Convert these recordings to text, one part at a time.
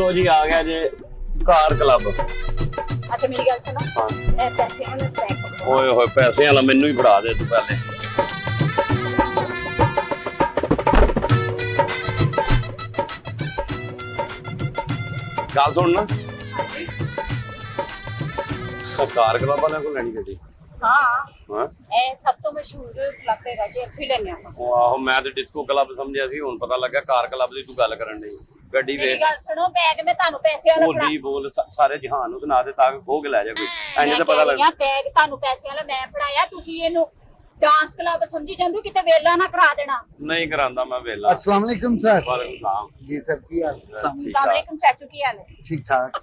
लो जी आ गया जे car club. अच्छा मेरी गल सुनो। हाँ पैसे वाला पैक करो। ओए होए पैसे वाला मैनू ही फड़ा दे तू पहले। गल सुन ना कार क्लब वाले को लैनी गड्डी। हाँ हाँ ਇਹ ਸਭ ਤੋਂ ਮਸ਼ਹੂਰ ਕਲੱਬ ਹੈਗਾ ਜੀ, ਇੱਥੇ ਲੈਣੇ ਆਪਾਂ। ਆਹੋ ਮੈਂ ਤੇ ਡਿਸਕੋ ਕਲੱਬ ਸਮਝਿਆ ਸੀ, ਹੁਣ ਪਤਾ ਲੱਗਾ ਕਾਰ ਕਲੱਬ ਦੀ ਤੂੰ ਗੱਲ ਕਰਨ ਡਈ। ਗੱਡੀ ਮੇਰੀ ਵੇਖ ਗੱਲ ਸੁਣੋ, ਬੈਗ ਮੈਂ ਤੁਹਾਨੂੰ ਪੈਸੇ ਵਾਲਾ ਫੜਾ। ਬੋਲੀ ਬੋਲ ਸਾਰੇ ਜਹਾਨ ਨੂੰ ਸੁਣਾ ਦੇ ਤਾਂ ਕਿ ਖੋ ਕੇ ਲੈ ਜਾ ਕੋਈ ਇੰਜ ਤਾਂ ਪਤਾ ਲੱਗ। ਬੈਗ ਤੁਹਾਨੂੰ ਪੈਸੇ ਵਾਲਾ ਮੈਂ ਫੜਾਇਆ, ਤੁਸੀਂ ਇਹਨੂੰ डांस क्लब समझी जांदू किते वेला ना करा देना। नहीं करांदा मैं वेला। अस्सलाम वालेकुम सर। वालेकुम सलाम जी सर की हाल? अस्सलाम वालेकुम चाचू की हाल है? ठीक ठाक।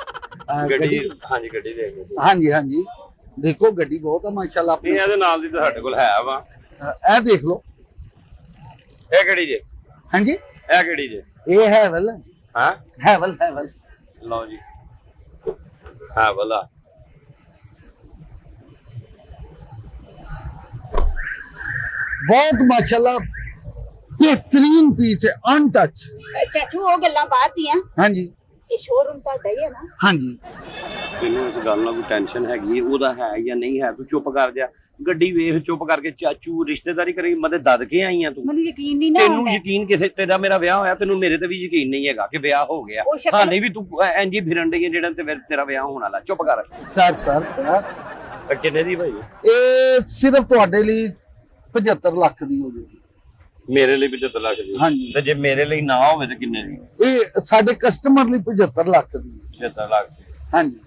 ਗੱਡੀ ਹਾਂਜੀ ਗੱਡੀ ਦੇਖ ਲਓ। हाँ जी हाँ जी देखो गड्डी बहुत है माशाल्लाह ਨਹੀਂ ਇਹਦੇ ਨਾਲ ਦੀ ਤਾਂ ਸਾਡੇ ਕੋਲ ਹੈ ਵਾ। ए देख लो। ਇਹ ਕਿਹੜੀ ਜੇ? हाँ जी ਇਹ ਕਿਹੜੀ ਜੇ? ये हैवल ਹਾਂ हैवल ਲਓ ਜੀ ਹਾਂ ਭਲਾ बहुत माशाल्लाह बेहतरीन पीस है अनटच। चाचू वो गल्लां बात दियां। हाँ जी ये शोरूम ਤਾਂ ਹੈ ਨਾ। हाँ जी ਤੈਨੂੰ ਇਸ ਗੱਲ ਨਾਲ ਕੋਈ ਟੈਨਸ਼ਨ ਹੈਗੀ ਉਹਦਾ ਹੈ ਜਾਂ ਨਹੀਂ ਹੈ ਤੂੰ ਚੁੱਪ ਕਰ ਜਾ। ਗੱਡੀ ਵੇਖ ਚੁੱਪ ਕਰਕੇ ਚਾਚੂ ਰਿਸ਼ਤੇਦਾਰੀ ਕਰੀ ਮਦੇ ਦਦਕੇ ਆਈਆਂ ਤੂੰ। ਮੈਨੂੰ ਯਕੀਨ ਨਹੀਂ ਨਾ ਤੈਨੂੰ ਯਕੀਨ ਕਿਸੇ ਤੇਰਾ ਮੇਰਾ ਵਿਆਹ ਹੋਇਆ ਤੈਨੂੰ ਮੇਰੇ ਤੇ ਵੀ ਯਕੀਨ ਨਹੀਂ ਹੈਗਾ ਕਿ ਵਿਆਹ ਹੋ ਗਿਆ। ਹਾਂ ਨਹੀਂ ਵੀ ਤੂੰ ਇੰਜ ਹੀ ਫਿਰਨ ਡਈ ਜਿਹੜਾ ਤੇ ਤੇਰਾ ਵਿਆਹ ਹੋਣ ਵਾਲਾ। ਚੁੱਪ ਕਰ। सर ਕਿੰਨੇ ਦੀ ਭਾਈ? ਇਹ ਸਿਰਫ ਤੁਹਾਡੇ ਲਈ 75 ਲੱਖ ਦੀ ਹੋ ਜੂਗੀ। ਮੇਰੇ ਲਈ 75 ਲੱਖ ਦੀ। ਹਾਂਜੀ ਤੇ ਜੇ ਮੇਰੇ ਲਈ ਨਾ ਹੋਵੇ ਤੇ ਕਿੰਨੇ ਦੀ? ਇਹ ਸਾਡੇ ਕਸਟਮਰ ਲਈ 75 ਲੱਖ ਦੀ। 75 ਲੱਖ ਦੀ। ਹਾਂਜੀ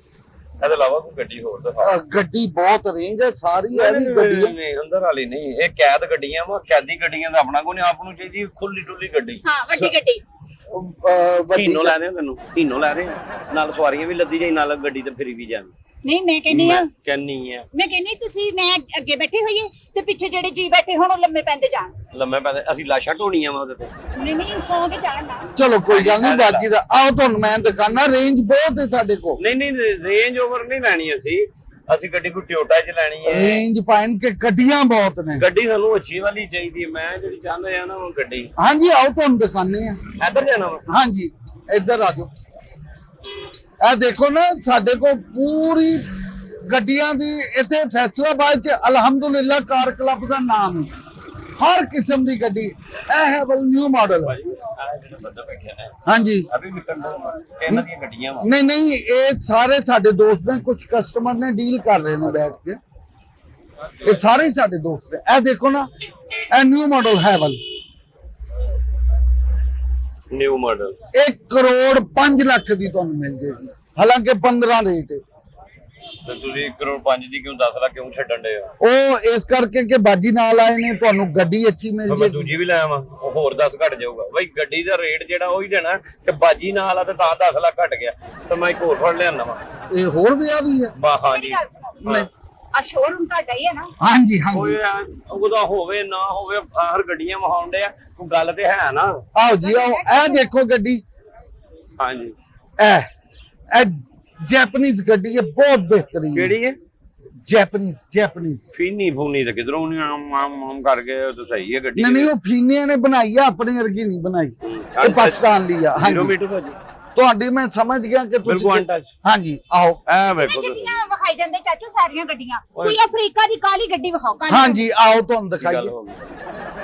ਇਹਦੇ ਇਲਾਵਾ ਕੋਈ ਗੱਡੀ ਹੋਰ ਦਿਖਾ। ਗੱਡੀ ਬਹੁਤ ਰੇਂਜ ਹੈ ਸਾਰੀ ਇਹ ਵੀ ਗੱਡੀ ਹੈ। ਨਹੀਂ ਅੰਦਰ ਵਾਲੀ ਨਹੀਂ ਇਹ ਕੈਦ ਗੱਡੀਆਂ ਵਾ। ਕੈਦੀ ਗੱਡੀਆਂ ਦਾ ਆਪਣਾ ਕੋਈ ਨਹੀਂ। ਆਪ ਨੂੰ ਚਾਹੀਦੀ ਖੁੱਲੀ ਡੁੱਲੀ ਗੱਡੀ। ਹਾਂ ਵੱਡੀ ਗੱਡੀ। ਢੀਨੋ ਲੈ ਰਹੇ ਤੈਨੂੰ ਢੀਨੋ ਲੈ ਰਹੇ ਨਾਲ ਸਵਾਰੀਆਂ ਵੀ ਲੱਦੀ ਜਾਈ ਨਾਲ ਗੱਡੀ ਤੇ ਫਰੀ ਵੀ ਜਾਣੀ। ਨਹੀਂ ਮੈਂ ਕਹਿੰਨੀ ਆ ਮੈਂ ਕਹਿੰਨੀ ਤੁਸੀਂ ਮੈਂ ਅੱਗੇ ਬੈਠੇ ਹੋਈਏ ਤੇ ਪਿੱਛੇ ਜਿਹੜੇ ਜੀ ਬੈਠੇ ਹੁਣ ਉਹ ਲੰਮੇ ਪੈਂਦੇ ਜਾਣ। ਲੰਮੇ ਪੈਂਦੇ ਅਸੀਂ ਲਾਸ਼ਾਂ ਢੋਣੀਆਂ ਵਾ ਉਹਦੇ ਤੇ। ਨਹੀਂ ਸੌਂ ਕੇ ਜਾਣ ਨਾ। ਚਲੋ ਕੋਈ ਗੱਲ ਨਹੀਂ ਬਾਜੀ ਦਾ ਆਓ ਤੁਹਾਨੂੰ ਮੈਂ ਦਿਖਾਣਾ ਰੇਂਜ ਬਹੁਤ ਹੈ ਸਾਡੇ ਕੋਲ। ਨਹੀਂ ਰੇਂਜ ਓਵਰ ਨਹੀਂ ਲੈਣੀ ਅਸੀਂ ਗੱਡੀ ਕੋਈ ਟੋਯੋਟਾ ਚ ਲੈਣੀ ਹੈ। ਰੇਂਜ ਪਾਇਨ ਕੇ ਗੱਡੀਆਂ ਬਹੁਤ ਨੇ। ਗੱਡੀ ਸਾਨੂੰ ਅੱਛੀ ਵਾਲੀ ਚਾਹੀਦੀ ਹੈ। ਮੈਂ ਜਿਹੜੀ ਚਾਹੁੰਦਾ ਆ ਨਾ ਉਹ ਗੱਡੀ। ਹਾਂਜੀ ਆਓ ਤੁਹਾਨੂੰ ਦਿਖਾਣੇ ਆ। ਇੱਧਰ ਜਾਣਾ ਵਾ? ਹਾਂਜੀ ਇੱਧਰ ਆ ਜਾਓ। ਇਹ ਦੇਖੋ ਨਾ ਸਾਡੇ ਕੋਲ ਪੂਰੀ ਗੱਡੀਆਂ ਦੀ ਇੱਥੇ ਫੈਸਲਾਬਾਦ ਚ ਅਲਹਮਦੁਲਿਲਾ ਕਾਰ ਕਲੱਬ ਦਾ ਨਾਮ ਹੈ। ਹਰ ਕਿਸਮ ਦੀ ਗੱਡੀ। ਇਹ ਹੈ ਬਲ ਨਿਊ ਮਾਡਲ। ਹਾਂਜੀ ਇਹਨਾਂ ਦੀਆਂ ਗੱਡੀਆਂ ਵਾ। ਨਹੀਂ ਇਹ ਸਾਰੇ ਸਾਡੇ ਦੋਸਤ ਨੇ, ਕੁਝ ਕਸਟਮਰ ਨੇ ਡੀਲ ਕਰ ਰਹੇ ਨੇ ਬੈਠ ਕੇ। ਇਹ ਸਾਰੇ ਸਾਡੇ ਦੋਸਤ ਨੇ। ਇਹ ਦੇਖੋ ਨਾ ਇਹ new model Havells new model 1 crore 5 lakh ਦੀ ਤੁਹਾਨੂੰ ਮਿਲ ਜੇਗੀ। ਹਾਲਾਂਕਿ 15 ਰੇਟ ਹੈ। ਤੇ ਤੁਸੀਂ 1 ਕਰੋੜ 5 ਦੀ ਕਿਉਂ 10 ਲੱਖ ਕਿਉਂ ਛੱਡਣ ਦੇ ਹੋ? ਉਹ ਇਸ ਕਰਕੇ ਕਿ ਬਾਜੀ ਨਾਲ ਆਏ ਨੇ, ਤੁਹਾਨੂੰ ਗੱਡੀ ਅੱਛੀ ਮਿਲ ਮੈਂ ਜੇਗੀ। ਦੂਜੀ ਵੀ ਲੈ ਆਵਾਂ ਉਹ ਹੋਰ 10 ਘਟ ਜਾਊਗਾ। ਬਈ ਗੱਡੀ ਦਾ ਰੇਟ ਜਿਹੜਾ ਉਹੀ ਦੇਣਾ ਤੇ ਬਾਜੀ ਨਾਲ ਆ ਤੇ ਤਾਂ 10 ਲੱਖ ਘਟ ਗਿਆ ਤੇ ਮੈਂ ਇੱਕ ਹੋਰ ਫੜ ਲਿਆਣਾ ਵਾ। ਇਹ ਹੋਰ ਵਿਆਹ ਵੀ ਹੈ। ਹਾਂਜੀ ਆ ਸ਼ੋਰੂਮ ਤੁਹਾਡਾ ਹੀ ਹੈ ਨਾ? ਹਾਂਜੀ ਕੋਈ ਉਹਦਾ ਹੋਵੇ ਨਾ ਹੋਵੇ ਹਰ ਗੱਡੀਆਂ ਵਹਾਉਂਦੇ ਆ ਕੋਈ ਗੱਲ ਤੇ ਹੈ ਨਾ। ਆਓ ਜੀ ਆਓ। ਇਹ ਦੇਖੋ ਗੱਡੀ। ਹਾਂਜੀ ਇਹ ਜੈਪਨੀਜ਼ ਗੱਡੀ ਹੈ ਬਹੁਤ ਬਿਹਤਰੀਨ। ਕਿਹੜੀ ਹੈ? ਜੈਪਨੀਜ਼ ਫੀਨੀ ਫੂਨੀ ਤੇ ਕਿਧਰੋਂ ਨਹੀਂ ਆਮ ਕਰਕੇ ਉਹ ਤਾਂ ਸਹੀ ਹੈ ਗੱਡੀ। ਨਹੀਂ ਉਹ ਫੀਨੀਆਂ ਨੇ ਬਣਾਈ ਆ, ਆਪਣੇ ਵਰਗੀ ਨਹੀਂ ਬਣਾਈ। ਇਹ ਪਾਕਿਸਤਾਨ ਲਈ ਆ। ਹਾਂਜੀ ਮੀਟਰ ਭਾਜੀ ਤੁਹਾਡੀ ਮੈਂ ਸਮਝ ਗਿਆ ਕਿ ਤੁਸੀਂ ਹਾਂਜੀ ਆਓ। ਐ ਵੇਖੋ ਤੁਸੀਂ ਗੱਡੀਆਂ ਵਿਖਾਈ ਜਾਂਦੇ ਚਾਚੂ ਸਾਰੀਆਂ ਗੱਡੀਆਂ। ਕੋਈ ਅਫਰੀਕਾ ਦੀ ਕਾਲੀ ਗੱਡੀ ਵਿਖਾਓ। ਕਾਲੀ ਹਾਂਜੀ ਆਓ ਤੁਹਾਨੂੰ ਦਿਖਾਈਏ।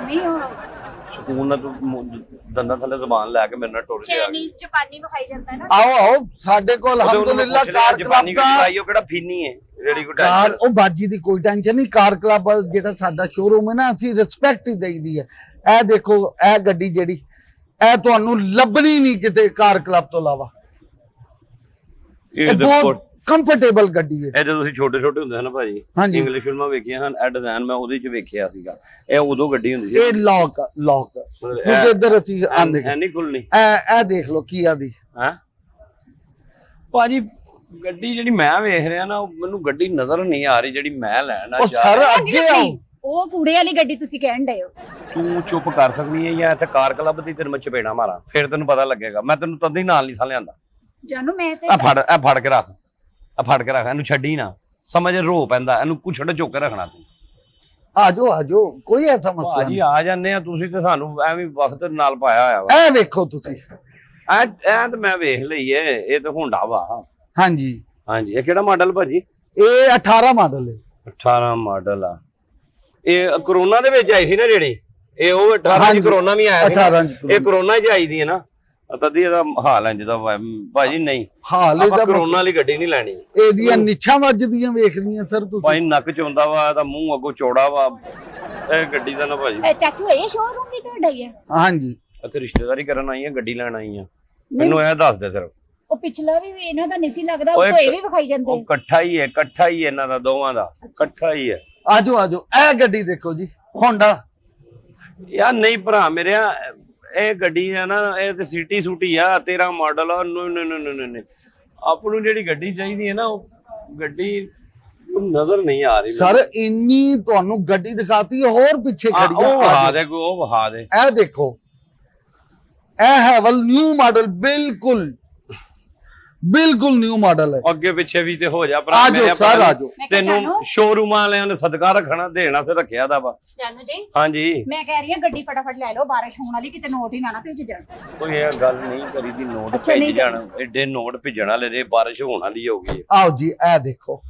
ਨਹੀਂ ਉਹ ਸਕੂਨ ਨਾਲ ਤੂੰ ਦੰਦਾਂ ਥੱਲੇ ਜ਼ਬਾਨ ਲੈ ਕੇ ਮੇਰੇ ਨਾਲ ਟੁਰ ਜਾ। ਚਾਈਨੀਜ਼ ਜਾਪਾਨੀ ਵਿਖਾਈ ਜਾਂਦਾ ਨਾ। ਆਓ ਸਾਡੇ ਕੋਲ ਅਲਹਮਦੁਲਿਲਾ ਕਾਰ ਜਾਪਾਨੀ ਕਲੱਬ ਗੱਡੀ ਉਹ ਕਿਹੜਾ ਫੀਨੀ ਹੈ ਜਿਹੜੀ ਕੋਈ ਕਾਰ। ਉਹ ਬਾਜੀ ਦੀ ਕੋਈ ਟੈਨਸ਼ਨ ਨਹੀਂ। ਕਾਰ ਕਲੱਬ ਜਿਹੜਾ ਸਾਡਾ ਸ਼ੋਰੂਮ ਹੈ ਨਾ, ਅਸੀਂ ਰਿਸਪੈਕਟ ਹੀ ਦੇਈਦੀ ਹੈ। ਇਹ ਦੇਖੋ ਇਹ ਗੱਡੀ ਜਿਹੜੀ ਇਹ ਤੁਹਾਨੂੰ ਲੱਭਣੀ ਨਹੀਂ ਕਿਤੇ ਕਾਰ ਕਲੱਬ ਤੋਂ ਇਲਾਵਾ। ਇਹ ਬਹੁਤ ਕੰਫਰਟੇਬਲ ਗੱਡੀ ਹੈ। ਇਹ ਜਦੋਂ ਅਸੀਂ ਛੋਟੇ ਹੁੰਦੇ ਸਨ ਭਾਜੀ ਇੰਗਲਿਸ਼ ਫਿਲਮਾਂ ਵੇਖੀਆਂ ਹਨ। ਇਹ ਡਿਜ਼ਾਈਨ ਮੈਂ ਉਹਦੇ ਚ ਵੇਖਿਆ ਸੀਗਾ। ਇਹ ਉਦੋਂ ਗੱਡੀ ਹੁੰਦੀ ਸੀ। ਇਹ ਲੌਕ ਕਿਉਂਕਿ ਇੱਧਰ ਅਸੀਂ ਆਂਦੇ ਨਹੀਂ ਖੁੱਲਣੀ। ਇਹ ਦੇਖ ਲਓ ਕੀ ਆਦੀ ਹੈ ਭਾਜੀ ਗੱਡੀ ਜਿਹੜੀ ਮੈਂ ਵੇਖ ਰਿਹਾ ਨਾ ਮੈਨੂੰ ਗੱਡੀ ਨਜ਼ਰ ਨਹੀਂ ਆ ਰਹੀ ਜਿਹੜੀ ਮੈਂ ਲੈਣਾ ਚਾਹ ਰਿਹਾ। ਅੱਗੇ ਆਓ। ਉਹ ਕੂੜੇ ਵਾਲੀ ਗੱਡੀ ਤੁਸੀਂ ਕਹਿਣ ਡਏ ਹੋ। ਤੂੰ ਚੁੱਪ ਕਰ ਸਕਦੀ ਹੈ ਜਾਂ ਇੱਥੇ ਕਾਰ ਕਲੱਬ ਦੀ ਤੈਨੂੰ ਮੈਂ ਚਪੇੜਾ ਮਾਰਾਂ ਫਿਰ ਤੈਨੂੰ ਪਤਾ ਲੱਗੇਗਾ। ਮੈਂ ਤੈਨੂੰ ਤਦ ਹੀ ਨਾਲ ਨਹੀਂ ਸਾ ਲਿਆਂਦਾ। ਜਾਨੂ ਮੈਂ ਤੇ ਇਹ ਫੜ ਕੇ ਰੱਖ ਇਹਨੂੰ ਛੱਡੀ ਨਾ। ਸਮਝ ਰੋ ਪੈਂਦਾ ਇਹਨੂੰ ਕੁਛੜ ਚੁੱਕ ਕੇ ਰੱਖਣਾ ਤੂੰ। ਆਜੋ ਕੋਈ ਐਸਾ ਮਸਲਾ ਨਹੀਂ। ਆ ਜਾਂਦੇ ਆ ਤੁਸੀਂ ਤੇ ਸਾਨੂੰ ਐਵੇਂ ਵਕਤ ਨਾਲ ਪਾਇਆ ਹੋਇਆ ਵਾ। ਇਹ ਵੇਖੋ ਤੁਸੀਂ ਐ ਤਾਂ ਮੈਂ ਵੇਖ ਲਈ ਏ, ਇਹ ਤਾਂ ਹੋਂਡਾ ਵਾ। ਹਾਂਜੀ ਹਾਂਜੀ, ਇਹ ਕਿਹੜਾ ਮਾਡਲ ਭਾਜੀ? ਇਹ 18 ਮਾਡਲ ਹੈ। 18 ਮਾਡਲ ਆ। ਇਹ ਕਰੋਨਾ ਦੇ ਵਿੱਚ ਆਈ ਸੀ ਨਾ ਜਿਹੜੀ, ਇਹ ਉਹ 18 ਚ ਕਰੋਨਾ ਵੀ ਆਇਆ ਸੀ 18 ਇਹ ਕਰੋਨਾ ਚ ਆਈ ਦੀ ਹੈ ਨਾ, ਤਦ ਇਹਦਾ ਹਾਲ ਇੰਜ ਦਾ ਭਾਜੀ। ਨਹੀਂ, ਹਾਲ ਇਹਦਾ ਕਰੋਨਾ ਵਾਲੀ ਗੱਡੀ ਨਹੀਂ ਲੈਣੀ। ਇਹਦੀਆਂ ਨਿੱਛਾਂ ਵੱਜਦੀਆਂ ਵੇਖਦੀਆਂ ਸਰ ਤੁਸੀਂ। ਭਾਈ ਨੱਕ ਚੋਂਦਾ ਵਾ, ਇਹਦਾ ਮੂੰਹ ਅੱਗੋਂ ਚੌੜਾ ਵਾ, ਇਹ ਗੱਡੀ ਦਾ ਨਾ ਭਾਜੀ। ਚਾਚੂ ਇਹ ਸ਼ੋਰੂਮ ਵੀ ਤੁਹਾਡਾ ਹੀ ਹੈ? ਹਾਂਜੀ, ਇੱਥੇ ਰਿਸ਼ਤੇਦਾਰੀ ਕਰਨ ਆਈ ਆ, ਗੱਡੀ ਲੈਣ ਆਈ ਆ। ਮੈਨੂੰ ਇਹ ਦੱਸ ਦੇ ਸਿਰਫ। ਉਹ ਪਿਛਲਾ ਵੀ ਇਹਨਾਂ ਦਾ ਨਹੀਂ ਸੀ ਲੱਗਦਾ, ਉਹ ਇਹ ਵੀ ਵਿਖਾਈ ਜਾਂਦੇ। ਉਹ ਇਕੱਠਾ ਹੀ ਹੈ, ਇਕੱਠਾ ਹੀ ਇਹਨਾਂ ਦਾ, ਦੋਵਾਂ ਦਾ ਇਕੱਠਾ ਹੀ ਹੈ। ਆਜੋ ਆਜੋ, ਇਹ ਗੱਡੀ ਦੇਖੋ ਜੀ, ਹੋਂਡਾ। ਯਾਰ ਨਹੀਂ ਭਰਾ ਮੇਰਿਆ, ਇਹ ਗੱਡੀ ਹੈ ਨਾ, ਇਹ ਤੇ ਸਿਟੀ ਸੂਟੀ ਆ, 13 ਮਾਡਲ ਆ। ਆਪ ਨੂੰ ਜਿਹੜੀ ਗੱਡੀ ਚਾਹੀਦੀ ਹੈ ਨਾ, ਉਹ ਗੱਡੀ ਨਜ਼ਰ ਨਹੀਂ ਆ ਰਹੀ ਸਰ ਇੰਨੀ ਤੁਹਾਨੂੰ ਗੱਡੀ ਦਿਖਾਤੀ, ਹੋਰ ਪਿੱਛੇ ਖੜੀ ਉਹ ਵਹਾ ਦੇ, ਉਹ ਵਹਾ ਦੇ। ਇਹ ਦੇਖੋ, ਇਹ ਹੈਵਲ ਨਿਊ ਮਾਡਲ, ਬਿਲਕੁਲ ਬਿਲਕੁਲ ਨਿਊ ਮਾਡਲ ਹੈ। ਅੱਗੇ ਪਿੱਛੇ ਵੀ ਤੇ ਹੋ ਜਾ ਭਰਾ ਆਜੋ ਸਰ, ਆਜੋ। ਤੈਨੂੰ ਸ਼ੋਰੂਮ ਵਾਲਿਆਂ ਨੇ ਸਦਕਾ ਰੱਖਣਾ, ਦੇਣਾ ਤੇ ਰੱਖਿਆ ਦਾ ਵਾ। ਜਾਨੂ ਜੀ, ਹਾਂਜੀ, ਮੈਂ ਕਹਿ ਰਹੀ ਹਾਂ ਗੱਡੀ ਫਟਾਫਟ ਲੈ ਲਓ, ਬਾਰਿਸ਼ ਹੋਣ ਵਾਲੀ, ਕਿਤੇ ਨੋਟ ਹੀ ਨਾ ਭੇਜ ਜਾਣ। ਕੋਈ ਇਹ ਗੱਲ ਨਹੀਂ ਕਰੀ ਦੀ, ਨੋਟ ਅੱਛਾ, ਭੇਜ ਨਹੀਂ ਜਾਣ, ਐਡੇ ਨੋਟ ਭੇਜਣ ਵਾਲੇ ਦੇ, ਬਾਰਿਸ਼ ਹੋਣ ਵਾਲੀ ਹੋ ਗਈ। ਆਓ ਜੀ, ਇਹ ਦੇਖੋ,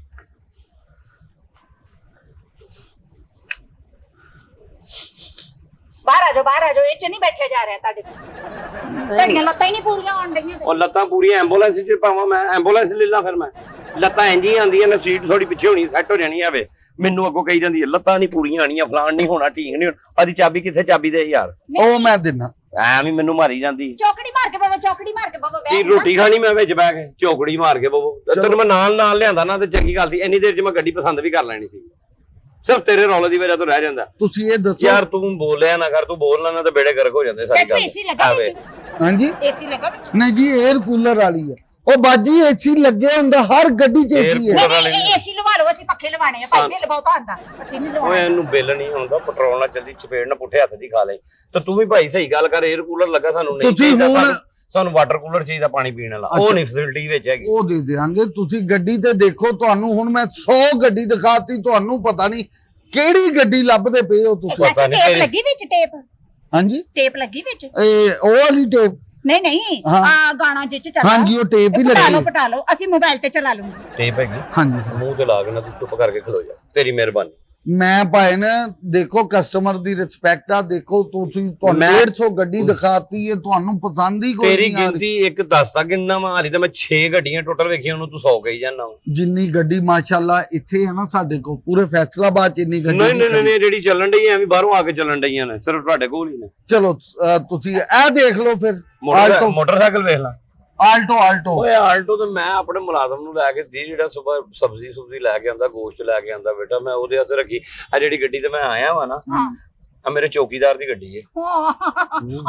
ਬਾਹਰ ਆ ਜਾਓ, ਇਹ ਚ ਨਹੀਂ ਬੈਠਿਆ ਜਾ ਰਿਹਾ ਤੁਹਾਡੇ ਕੋਲ। ਤੁਹਾਡੀਆਂ ਲੱਤਾਂ ਹੀ ਨਹੀਂ ਪੂਰੀਆਂ ਹੋਣ ਡਈਆਂ। ਉਹ ਲੱਤਾਂ ਪੂਰੀਆਂ ਐਂਬੂਲੈਂਸ ਚ ਪਾਵਾਂ ਮੈਂ? ਐਂਬੂਲੈਂਸ ਲੈ ਲਾਂ ਫਿਰ ਮੈਂ? ਲੱਤਾਂ ਇੰਜ ਹੀ ਆਉਂਦੀਆਂ ਨੇ, ਸੀਟ ਥੋੜੀ ਪਿੱਛੇ ਹੋਣੀ, ਸੈੱਟ ਹੋ ਜਾਣੀ ਆਵੇ। ਮੈਨੂੰ ਅੱਗੋਂ ਕਹੀ ਜਾਂਦੀ ਹੈ ਲੱਤਾਂ ਨਹੀਂ ਪੂਰੀਆਂ ਆਣੀਆਂ, ਫਲਾਣ ਨਹੀਂ ਹੋਣਾ, ਠੀਕ ਨਹੀਂ ਹੋਣਾ। ਆਦੀ ਚਾਬੀ ਕਿੱਥੇ? ਚਾਬੀ ਦੇ ਯਾਰ। ਉਹ ਮੈਂ ਦਿਨਾ। ਐਵੇਂ ਮੈਨੂੰ ਮਾਰੀ ਜਾਂਦੀ। ਚੌਕੜੀ ਮਾਰ ਕੇ ਬਾਬਾ, ਚੌਕੜੀ ਮਾਰ ਕੇ ਬਾਬਾ। ਕੀ ਰੋਟੀ ਖਾਣੀ ਮੈਂ ਵਿੱਚ ਬਹਿ ਕੇ ਝੋਕੜੀ ਮਾਰ ਕੇ ਬਵੋ? ਤੈਨੂੰ ਮੈਂ ਨਾਲ ਲਿਆਂਦਾ ਨਾ ਤੇ ਚੰਗੀ ਗੱਲ ਸੀ। ਇੰਨੀ ਦੇਰ ਚ ਮੈਂ ਗੱਡੀ ਪਸੰਦ ਵੀ ਕਰ ਲੈਣੀ ਸੀ, ਸਿਰਫ ਤੇਰੇ ਰੌਲੇ ਦੀ ਵਜ੍ਹਾ ਤੋਂ ਰਹਿ ਜਾਂਦਾ। ਤੁਸੀਂ ਇਹ ਦੱਸੋ ਯਾਰ ਤੂੰ ਬੋਲਿਆ ਨਾ ਕਰ, ਤੂੰ ਬੋਲਣਾ ਨਾ ਤੇ ਬੇੜੇ ਗਰਕ ਹੋ ਜਾਂਦੇ ਸਾਰੀ ਗੱਲ। ਏਸੀ ਲੱਗਾ ਵਿੱਚ? ਹਾਂਜੀ, ਏਸੀ ਲੱਗਾ ਵਿੱਚ? ਨਹੀਂ ਜੀ, 에ਅਰ ਕੂਲਰ ਵਾਲੀ ਹੈ ਉਹ ਬਾਜੀ। ਏਸੀ ਲੱਗੇ ਹੁੰਦਾ, ਹਰ ਗੱਡੀ 'ਚ ਏਸੀ ਹੈ। ਨਹੀਂ, ਏਸੀ ਲਵਾ ਲਓ, ਅਸੀਂ ਪੱਖੇ ਲਵਾਣੇ ਆ ਭਾਈ, ਬਿੱਲ ਬਹੁਤ ਆਉਂਦਾ, ਅਸੀਂ ਨਹੀਂ ਓਏ ਲਵਾਉਣਾ। ਇਹਨੂੰ ਬਿੱਲ ਨਹੀਂ ਹੁੰਦਾ, ਪੈਟਰੋਲ ਨਾਲ ਚੱਲਦੀ, ਚਪੇੜ ਨਾਲ ਪੁੱਠੇ ਹੱਥ ਦੀ ਖਾ ਲੇ। ਤੇ ਤੂੰ ਵੀ ਭਾਈ ਸਹੀ ਗੱਲ ਕਰ, 에ਅਰ ਕੂਲਰ ਲੱਗਾ ਸਾਨੂੰ ਨਹੀਂ ਤੁਸੀਂ ਚਾਹੀਦਾ, ਹੁਣ- ਸਾਨੂੰ ਵਾਟਰ ਕੂਲਰ ਚਾਹੀਦਾ ਪਾਣੀ ਪੀਣ ਵਾਲਾ। ਉਹ ਨਹੀਂ ਫੈਸਿਲਿਟੀ ਵਿੱਚ ਹੈਗੀ। ਉਹ ਦੇ ਦੇਾਂਗੇ। ਤੁਸੀਂ ਗੱਡੀ ਤੇ ਦੇਖੋ, ਤੁਹਾਨੂੰ ਹੁਣ ਮੈਂ 100 ਗੱਡੀ ਦਿਖਾਤੀ, ਤੁਹਾਨੂੰ ਪਤਾ ਨਹੀਂ ਕਿਹੜੀ ਗੱਡੀ ਲੱਭਦੇ ਪਏ ਹੋ ਤੁਸੀਂ। ਪਤਾ ਨਹੀਂ ਟੇਪ ਤੇਰੀ- ਲੱਗੀ ਵਿੱਚ? ਟੇਪ ਹਾਂਜੀ, ਟੇਪ ਲੱਗੀ ਵਿੱਚ? ਇਹ ਉਹ ਵਾਲੀ ਟੇਪ। ਨਹੀਂ ਹਾਂ। ਆ ਗਾਣਾ ਜਿੱਚ ਚੱਲਦਾ। ਹਾਂਜੀ, ਉਹ ਟੇਪ ਹੀ ਪਟਾ ਲਓ, ਲੱਗੀ। ਪਟਾ ਲਓ, ਅਸੀਂ ਮੋਬਾਈਲ ਤੇ ਚਲਾ ਲੂੰਗੇ। ਟੇਪ ਹੈਗੀ ਹਾਂਜੀ, ਮੂੰਹ ਤੇ ਲਾ ਕੇ ਨਾ, ਤੂੰ ਚੁੱਪ ਕਰਕੇ ਖਲੋ ਜਾ, ਤੇਰੀ ਮਿਹਰਬਾਨੀ। ਮੈਂ ਭਾਈ ਨਾ ਦੇਖੋ, ਕਸਟਮਰ ਦੀ ਰਿਸਪੈਕਟ ਆ। ਦੇਖੋ ਤੁਸੀਂ, ਤੁਹਾਨੂੰ 150 ਗੱਡੀ ਦਿਖਾਤੀ ਹੈ, ਤੁਹਾਨੂੰ ਪਸੰਦ ਹੀ ਕੋਈ ਤੇਰੀ ਨਹੀਂ ਆ ਰਹੀ। ਗਿਣਤੀ ਇੱਕ 10 ਤੱਕ ਗਿਣਨਾ ਵਾ, ਹਾਲੀ ਤਾਂ ਮੈਂ 6 ਗੱਡੀਆਂ ਟੋਟਲ ਵੇਖੀਆਂ, ਉਹਨੂੰ ਤੂੰ 100 ਕਹੀ ਜਾਂਦਾ। ਜਿੰਨੀ ਗੱਡੀ ਮਾਸ਼ਾਅੱਲਾ ਇੱਥੇ ਹੈ ਨਾ ਸਾਡੇ ਕੋਲ, ਪੂਰੇ ਫੈਸਲਾਬਾਦ ਚ ਇੰਨੀ ਗੱਡੀ ਨਹੀਂ, ਜਿਹੜੀ ਚੱਲਣ ਡਈ ਐਵੇਂ ਬਾਹਰੋਂ ਆ ਕੇ ਚੱਲਣ ਡਈਆਂ ਨੇ, ਸਿਰਫ ਤੁਹਾਡੇ ਕੋਲ ਹੀ ਨੇ। ਚਲੋ ਤੁਸੀਂ ਇਹ ਦੇਖ ਲਓ ਫਿਰ। ਆਲਟੋ, ਮੋਟਰਸਾਈਕਲ ਵੇਖ ਲਾ। ਆਲਟੋ ਓਏ ਆਲਟੋ ਤੇ ਮੈਂ ਆਪਣੇ ਮੁਲਾਜ਼ਮ ਨੂੰ ਲੈ ਕੇ ਦੀ, ਜਿਹੜਾ ਸਵੇਰ ਸਬਜ਼ੀ ਲੈ ਕੇ ਆਂਦਾ, ਗੋਸ਼ਤ ਲੈ ਕੇ ਆਂਦਾ, ਬੇਟਾ ਮੈਂ ਉਹਦੇ ਵਾਸਤੇ ਰੱਖੀ। ਆ ਜਿਹੜੀ ਗੱਡੀ ਤੇ ਮੈਂ ਆਇਆ ਵਾ ਨਾ, ਹਾਂ, ਆ ਮੇਰੇ ਚੌਕੀਦਾਰ ਦੀ ਗੱਡੀ ਏ।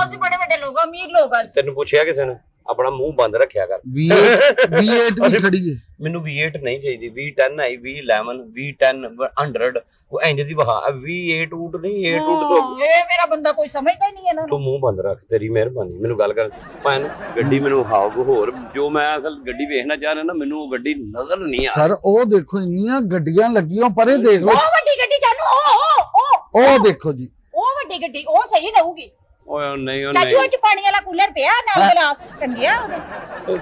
ਅਸੀਂ ਬੜੇ ਵੱਡੇ ਲੋਕ, ਅਮੀਰ ਲੋਕ ਆ। ਤੈਨੂੰ ਪੁੱਛਿਆ ਕਿਸੇ ਨੇ? ਆਪਣਾ ਮੂੰਹ ਬੰਦ ਰੱਖਿਆ ਕਰ। V8 ਵੀ ਖੜੀ ਹੈ। ਮੈਨੂੰ V8 ਨਹੀਂ ਚਾਹੀਦੀ, V10 ਆਈ, V11, V10 100, ਉਹ ਇੰਜ ਦੀ ਵਹਾ। V8 ਊਟ ਨਹੀਂ, 8 ਊਟ ਤੋਂ ਇਹ ਮੇਰਾ ਬੰਦਾ ਕੋਈ ਸਮਝਦਾ ਹੀ ਨਹੀਂ ਇਹਨਾਂ ਨੂੰ। ਤੂੰ ਮੂੰਹ ਬੰਦ ਰੱਖ, ਤੇਰੀ ਮਿਹਰਬਾਨੀ। ਮੈਨੂੰ ਗੱਲ ਕਰ ਭਾਵੇਂ ਗੱਡੀ ਮੈਨੂੰ ਹਾਉ ਹੋਰ ਜੋ ਮੈਂ ਅਸਲ ਗੱਡੀ ਵੇਖਣਾ ਚਾਹ ਰਿਹਾ ਨਾ, ਮੈਨੂੰ ਉਹ ਗੱਡੀ ਨਜ਼ਰ ਨਹੀਂ ਆ। ਸਰ ਉਹ ਦੇਖੋ, ਇੰਨੀਆਂ ਗੱਡੀਆਂ ਲੱਗੀਆਂ, ਪਰੇ ਦੇਖ ਲਓ। ਉਹ ਵੱਡੀ ਗੱਡੀ ਜਾਨੂ, ਉਹ ਦੇਖੋ ਜੀ, ਉਹ ਵੱਡੀ ਗੱਡੀ, ਉਹ ਸਹੀ ਰਹੂਗੀ। ਓਏ ਨਹੀਂ, ਉਹ ਚਾਚੂ ਨਹੀਂ। ਚ ਪਾਣੀ ਵਾਲਾ ਕੂਲਰ ਪਿਆ ਨਾਲ, ਗਲਾਸ ਟੰਗਿਆ ਉਹਦੇ।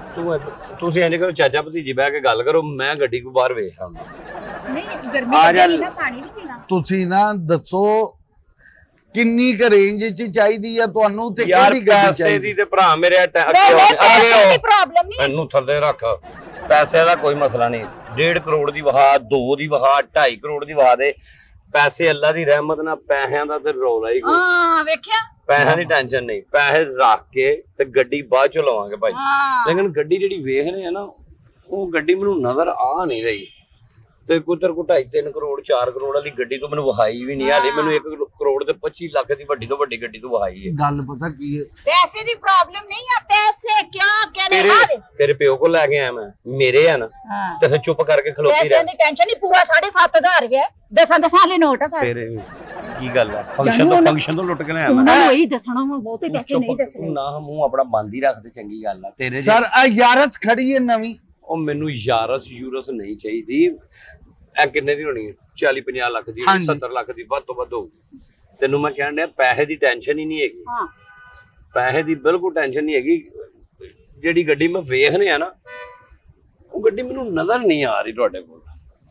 ਤੁਸੀਂ ਇੰਜ ਕਰੋ, ਚਾਚਾ ਭਤੀਜੀ ਬਹਿ ਕੇ ਗੱਲ ਕਰੋ, ਮੈਂ ਗੱਡੀ ਕੋ ਬਾਹਰ ਵੇਖ ਆਉਂਦਾ। ਨਹੀਂ, ਗਰਮੀ ਆ ਜਾ। ਲੱਗਦੀ ਨਾ, ਪਾਣੀ ਨਹੀਂ ਪੀਣਾ। ਤੁਸੀਂ ਨਾ ਦੱਸੋ ਕਿੰਨੀ ਕ ਰੇਂਜ ਚ ਚਾਹੀਦੀ ਆ ਤੁਹਾਨੂੰ, ਤੇ ਯਾਰ ਕਿਹੜੀ ਗੱਡੀ ਪੈਸੇ ਦੀ ਚਾਹੀਦੀ? ਤੇ ਭਰਾ ਮੇਰੇ ਪੈਸੇ ਦੀ ਪ੍ਰੋਬਲਮ ਨਹੀਂ। ਮੈਨੂੰ ਥੱਲੇ ਰੱਖ, ਪੈਸੇ ਦਾ ਕੋਈ ਮਸਲਾ ਨਹੀਂ। 1.5 ਕਰੋੜ ਦੀ ਵਹਾ, 2 ਦੀ ਵਹਾ, 2.5 ਕਰੋੜ ਦੀ ਵਹਾ ਦੇ। ਪੈਸੇ ਅੱਲਾ ਦੀ ਰਹਿਮਤ ਨਾਲ, ਪੈਸਿਆਂ ਦਾ ਤੇ ਰੌਲਾ ਹੀ ਕੋਈ। ਹਾਂ, ਵੇਖਿਆ? ਪੈਸਿਆਂ ਦੀ ਟੈਨਸ਼ਨ ਨਹੀਂ, ਪੈਸੇ ਰੱਖ ਕੇ ਤੇ ਗੱਡੀ ਬਾਅਦ ਚ ਲਵਾਂਗੇ ਭਾਈ। ਹਾਂ, ਲੇਕਿਨ ਗੱਡੀ ਜਿਹੜੀ ਵੇਖ ਰਹੇ ਆ ਨਾ, ਉਹ ਗੱਡੀ ਮੈਨੂੰ ਨਜ਼ਰ ਆ ਨਹੀਂ ਰਹੀ। ਤੇ ਕੁਦਰ ਕੋ 2.5-3 ਕਰੋੜ 4 ਕਰੋੜ ਵਾਲੀ ਗੱਡੀ ਤੋਂ ਮੈਨੂੰ ਵਹਾਈ ਵੀ ਨਹੀਂ। ਹਾਲੇ ਮੈਨੂੰ 1 ਕਰੋੜ ਤੇ 25 ਲੱਖ ਦੀ ਵੱਡੀ ਤੋਂ ਵੱਡੀ ਗੱਡੀ ਤੋਂ ਵਹਾਈ ਹੈ। ਗੱਲ ਪਤਾ ਕੀ ਹੈ, ਪੈਸੇ ਦੀ ਪ੍ਰੋਬਲਮ ਨਹੀਂ ਆ। ਪੈਸੇ ਕਿਆ ਕਹਿੰਦੇ ਆ? ਤੇਰੇ ਪਿਓ ਕੋਲ ਲੈ ਕੇ ਆਇਆ ਮੈਂ, ਮੇਰੇ ਆ ਨਾ, ਹਾਂ, ਤੇ ਫਿਰ ਚੁੱਪ ਕਰਕੇ ਖਲੋਤੀ ਪੈਸਿਆਂ ਰਹਿ। ਦੀ ਟੈਨਸ਼ਨ ਨਹੀਂ, ਪੂਰਾ 7,500 ਗਿਆ। ਦਸਾਂ ਵਾਲੇ ਨੋਟ ਆ ਸਾਰੇ। ਤੇਰੇ ਕੀ ਗੱਲ ਹੈ? ਫੰਕਸ਼ਨ ਤੋਂ ਲੁੱਟ ਕੇ ਲਿਆ ਮੈਂ। ਉਹਨਾਂ ਨੂੰ ਇਹੀ ਦੱਸਣਾ ਵਾ, ਬਹੁਤੇ ਪੈਸੇ ਨਹੀਂ ਦੱਸਣੇ। ਨਾ ਮੂੰਹ ਆਪਣਾ ਬੰਦ ਹੀ ਰੱਖ ਤੇ ਚੰਗੀ ਗੱਲ ਆ। ਤੇਰੇ ਸਰ ਆ ਯਾਰਸ ਖੜੀ ਹੈ ਨਵੀਂ। ਉਹ ਮੈਨੂੰ ਯੂਰਸ ਨਹੀਂ ਚਾਹੀਦੀ। ਇਹ ਕਿੰਨੇ ਦੀ ਹੋਣੀ ਹੈ? 40-50 ਲੱਖ ਦੀ, 70 ਲੱਖ ਦੀ, ਵੱਧ ਤੋਂ ਵੱਧ ਹੋਊਗੀ। ਤੈਨੂੰ ਮੈਂ ਕਹਿਣ ਡਿਆ, ਪੈਸੇ ਦੀ ਟੈਨਸ਼ਨ ਹੀ ਨਹੀਂ ਹੈਗੀ। ਹਾਂ, ਪੈਸੇ ਦੀ ਬਿਲਕੁਲ ਟੈਨਸ਼ਨ ਨਹੀਂ ਹੈਗੀ। ਜਿਹੜੀ ਗੱਡੀ ਮੈਂ ਵੇਖ ਰਿਹਾ ਨਾ ਉਹ ਗੱਡੀ ਮੈਨੂੰ ਨਜ਼ਰ ਨਹੀਂ ਆ ਰਹੀ ਤੁਹਾਡੇ ਕੋਲ।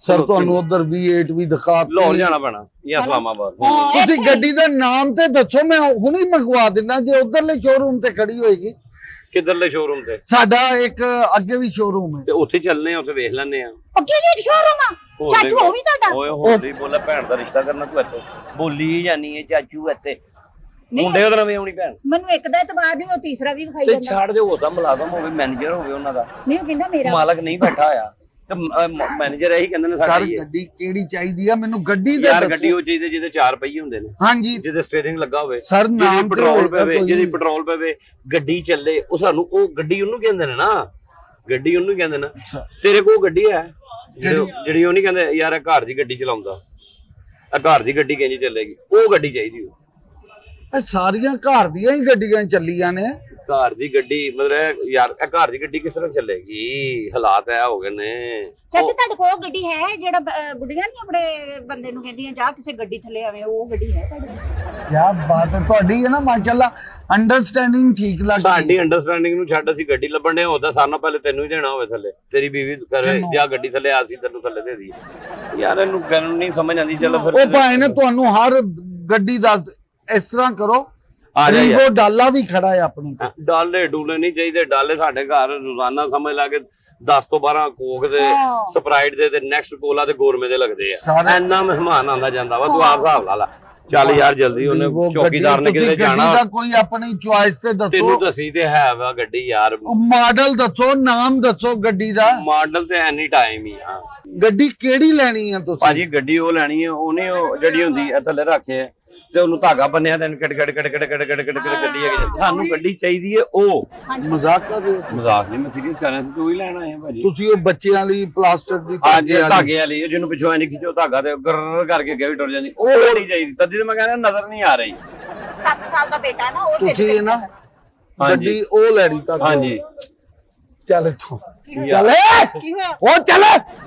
ਸਰ ਤੁਹਾਨੂੰ ਉਧਰ V8 ਵੀ ਦਿਖਾ ਲਾਹੌਰ ਜਾਣਾ ਪੈਣਾ ਜਾਂ ਇਸਲਾਮਾਬਾਦ। ਤੁਸੀਂ ਗੱਡੀ ਦਾ ਨਾਮ ਤੇ ਦੱਸੋ, ਮੈਂ ਹੁਣੇ ਮੰਗਵਾ ਦਿੰਦਾ ਜੇ ਉਧਰਲੇ ਸ਼ੋਰੂਮ ਤੇ ਖੜੀ ਹੋਏਗੀ। ਕਿੱਧਰਲੇ ਸ਼ੋਰੂਮ ਤੇ? ਸਾਡਾ ਇੱਕ ਅੱਗੇ ਵੀ ਸ਼ੋਰੂਮ ਹੈ ਤੇ ਉੱਥੇ ਚੱਲਨੇ ਆ, ਉੱਥੇ ਵੇਖ ਲੈਣੇ ਆ। ਅੱਗੇ ਵੀ ਸ਼ੋਰੂਮ ਆ ਚਾਚੂ ਉਹ ਵੀ ਤੁਹਾਡਾ? ਓਏ ਹੋਲੀ ਬੋਲਾ, ਭੈਣ ਦਾ ਰਿਸ਼ਤਾ ਕਰਨਾ ਤੂੰ ਇੱਥੇ ਬੋਲੀ ਜਾਨੀ ਹੈ ਚਾਚੂ ਇੱਥੇ। ਮੁੰਡੇ ਉਹਦੇ ਨਾਲ ਵੀ ਆਉਣੀ ਭੈਣ। ਮੈਨੂੰ ਇੱਕ ਦਾ ਇਤਬਾਰ ਨਹੀਂ, ਉਹ ਤੀਸਰਾ ਵੀ ਵਿਖਾਈ ਤੇ ਜਾਂਦਾ। ਛੱਡ ਦਿਓ, ਉਹਦਾ ਮੁਲਾਜ਼ਮ ਹੋਵੇ, ਮੈਨੇਜਰ ਹੋਵੇ ਉਹਨਾਂ ਦਾ। ਨਹੀਂ ਉਹ ਕਹਿੰਦਾ ਮੇਰਾ ਮਾਲਕ ਨਹੀਂ ਬੈਠਾ ਆ ਤੇ ਮੈਨੇਜਰ ਇਹੀ ਕਹਿੰਦੇ ਨੇ ਸਰ ਸਾਡੀ। ਗੱਡੀ ਕਿਹੜੀ ਚਾਹੀਦੀ ਆ ਮੈਨੂੰ? ਗੱਡੀ ਦਾ ਯਾਰ ਗੱਡੀ ਉਹ ਚਾਹੀਦੀ ਜਿਹਦੇ 4 ਪਹੀਏ ਹੁੰਦੇ ਨੇ। ਹਾਂਜੀ ਜਿਹਦੇ ਸਟੀਅਰਿੰਗ ਲੱਗਾ ਹੋਵੇ, ਸਰ ਜਿਹਦੀ ਨਾਮ ਪੈਟਰੋਲ ਪਵੇ, ਜਿਹਦੀ ਪੈਟਰੋਲ ਪਵੇ, ਗੱਡੀ ਚੱਲੇ। ਉਹ ਸਾਨੂੰ ਉਹ ਗੱਡੀ ਉਹਨੂੰ ਕਹਿੰਦੇ ਨੇ ਨਾ, ਗੱਡੀ ਉਹਨੂੰ ਕਹਿੰਦੇ ਨੇ। ਤੇਰੇ ਕੋਲ ਗੱਡੀ ਹੈ ਜਿਹੜੀ ਉਹ ਨਹੀਂ ਕਹਿੰਦੇ ਯਾਰ ਇਹ ਘਰ ਦੀ ਗੱਡੀ ਚਲਾਉਂਦਾ, ਇਹ ਘਰ ਦੀ ਗੱਡੀ ਕਿੰਜ ਚੱਲੇਗੀ? ਉਹ ਗੱਡੀ ਚਾਹੀਦੀ। ਇਹ ਸਾਰੀਆਂ ਘਰ ਦੀਆਂ ਹੀ ਗੱਡੀਆਂ ਚੱਲੀਆਂ ਨੇ। ਘਰ ਦੀ ਗੱਡੀ ਮਤਲਬ ਯਾਰ ਇਹ ਘਰ ਦੀ ਗੱਡੀ ਕਿਸ ਤਰ੍ਹਾਂ ਚੱਲੇਗੀ? ਹਾਲਾਤ ਐ ਹੋ ਗਏ ਨੇ। ਚਾਚੂ ਤੁਹਾਡੇ ਕੋਲ ਗੱਡੀ ਹੈ ਜਿਹੜਾ ਬੁੱਢੀਆਂ ਨਹੀਂ ਆਪਣੇ ਬੰਦੇ ਨੂੰ ਕਹਿੰਦੀਆਂ ਜਾ ਕਿਸੇ ਗੱਡੀ ਥੱਲੇ ਆਵੇਂ, ਉਹ ਗੱਡੀ ਹੈ ਤੁਹਾਡੇ ਕੋਲ? ਕੀ ਬਾਤ ਹੈ ਤੁਹਾਡੀ ਹੈ ਨਾ, ਮਾਸ਼ਾਅੱਲਾ ਅੰਡਰਸਟੈਂਡਿੰਗ ਠੀਕ ਲੱਗਦੀ। ਸਾਡੀ ਅੰਡਰਸਟੈਂਡਿੰਗ ਨੂੰ ਛੱਡ, ਅਸੀਂ ਗੱਡੀ ਲੱਭਣ ਦੇ ਹੁੰਦਾ ਸਾਨੂੰ ਪਹਿਲੇ ਤੈਨੂੰ ਹੀ ਦੇਣਾ ਹੋਵੇ ਥੱਲੇ। ਤੇਰੀ ਬੀਵੀ ਕਰੇ ਜਾਂ ਗੱਡੀ ਥੱਲੇ ਆ, ਸੀ ਤੈਨੂੰ ਥੱਲੇ ਦੇ ਦੀ। ਯਾਰ ਇਹਨੂੰ ਕਰਨ ਨਹੀਂ ਸਮਝ ਆਉਂਦੀ। ਚਲੋ ਫਿਰ ਉਹ ਭਾਈ ਨੇ ਤੁਹਾਨੂੰ ਹਰ ਗੱਡੀ ਦੱਸ। ਇਸ ਤਰ੍ਹਾਂ ਕਰੋ, ਆ ਜਾ ਰੀਵੋ ਡਾਲਾ ਵੀ ਖੜਾ ਹੈ ਆਪਣੇ ਕੋਲ। ਡਾਲੇ ਡੂਲੇ ਨਹੀਂ ਚਾਹੀਦੇ। ਡਾਲੇ ਸਾਡੇ ਘਰ ਰੋਜ਼ਾਨਾ ਸਮਝ ਲਾ ਕੇ 10 ਤੋਂ 12 ਕੋਕ ਦੇ, ਸਪਰਾਈਟ ਦੇ ਤੇ ਨੈਕਸਟ ਕੋਲਾ ਤੇ ਗੋਰਮੇ ਦੇ ਲੱਗਦੇ ਆ। ਇੰਨਾ ਮਹਿਮਾਨ ਆਉਂਦਾ ਜਾਂਦਾ ਵਾ, ਤੂੰ ਆਪ ਹਿਸਾਬ ਲਾ ਲਾ। ਚੱਲ ਯਾਰ ਜਲਦੀ, ਉਹਨੇ ਚੌਕੀਦਾਰ ਨੇ ਕਿਤੇ ਜਾਣਾ। ਗੱਡੀ ਦਾ ਕੋਈ ਆਪਣੀ ਚੁਆਇਸ ਤੇ ਦੱਸੋ। ਤੈਨੂੰ ਦੱਸੀ ਤੇ ਹੈ ਵਾ ਗੱਡੀ ਯਾਰ। ਮਾਡਲ ਦੱਸੋ, ਨਾਮ ਦੱਸੋ ਗੱਡੀ ਦਾ। ਮਾਡਲ ਤੇ ਐਨੀ ਟਾਈਮ ਹੀ ਆ। ਗੱਡੀ ਕਿਹੜੀ ਲੈਣੀ ਆ ਤੁਸੀਂ? ਭਾਜੀ ਗੱਡੀ ਉਹ ਲੈਣੀ ਹੈ, ਉਹਨੇ ਉਹ ਜਿਹੜੀ ਹੁੰਦੀ ਐ ਥੱਲੇ ਰੱਖੇ ਤੇ ਉਹਨੂੰ ਧਾਗਾ ਬੰਨਿਆ ਤੇ ਕੜ ਕੜ ਕੜ ਕੜ ਕੜ ਕੜ ਕੜ ਗੱਡੀ ਹੈਗੀ। ਸਾਨੂੰ ਗੱਡੀ ਚਾਹੀਦੀ ਹੈ ਉਹ। ਮਜ਼ਾਕ ਕਰ ਰਹੇ ਹੋ? ਮਜ਼ਾਕ ਨਹੀਂ, ਮੈਂ ਸੀਰੀਅਸ ਕਰ ਰਿਹਾ ਸੀ। ਤੂੰ ਹੀ ਲੈਣਾ ਹੈ ਭਾਜੀ। ਤੁਸੀਂ ਉਹ ਬੱਚਿਆਂ ਲਈ ਪਲਾਸਟਿਕ ਦੀ ਧਾਗੇ ਵਾਲੀ ਜਿਹਨੂੰ ਪਿੱਛੋਂ ਐਨੀ ਖਿੱਚੋ ਧਾਗਾ ਤੇ ਗਰ ਕਰਕੇ ਅੱਗੇ ਵੀ ਟੁਰ ਜਾਂਦੀ, ਉਹ ਗੱਡੀ ਚਾਹੀਦੀ। ਤਦ ਤੇ ਮੈਂ ਕਹਿੰਦਾ ਨਜ਼ਰ ਨਹੀਂ ਆ ਰਹੀ। 7 ਸਾਲ ਦਾ ਬੇਟਾ ਨਾ ਉਹ ਤੁਸੀਂ ਨਾ ਗੱਡੀ ਉਹ ਲੈਣੀ ਤਾਂ ਹਾਂਜੀ ਚੱਲ ਇੱਥੋਂ ਚੱਲ। ਕੀ ਹੋਇਆ? ਉਹ ਚੱਲ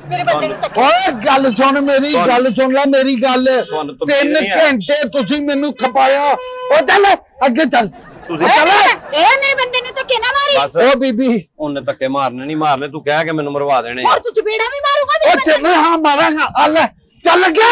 ਮੇਰੇ ਬੰਦੇ ਨੂੰ ਧੱਕੇ। ਓਏ ਗੱਲ ਸੁਣ, ਮੇਰੀ ਗੱਲ ਸੁਣ ਲੈ, ਮੇਰੀ ਗੱਲ। ਤੁਹਾਨੂੰ 3 ਘੰਟੇ ਤੁਸੀਂ ਮੈਨੂੰ ਖਪਾਇਆ। ਉਹ ਚੱਲ ਅੱਗੇ ਚੱਲ। ਤੁਸੀਂ ਇਹ ਮੇਰੇ ਬੰਦੇ ਨੂੰ ਧੱਕੇ ਨਾ ਮਾਰੀ। ਬਸ ਉਹ ਬੀਬੀ ਉਹਨੇ ਧੱਕੇ ਮਾਰਨੇ ਨਹੀਂ ਮਾਰਨੇ, ਤੂੰ ਕਹਿ ਕੇ ਮੈਨੂੰ ਮਰਵਾ ਦੇਣੇ। ਹੋਰ ਤੂੰ ਚਪੇੜਾ ਵੀ ਮਾਰੂਗਾ ਉਹ ਚੱਲ। ਹਾਂ ਮਾਰਾਂਗਾ। ਆ ਲੈ ਚੱਲ ਅੱਗੇ।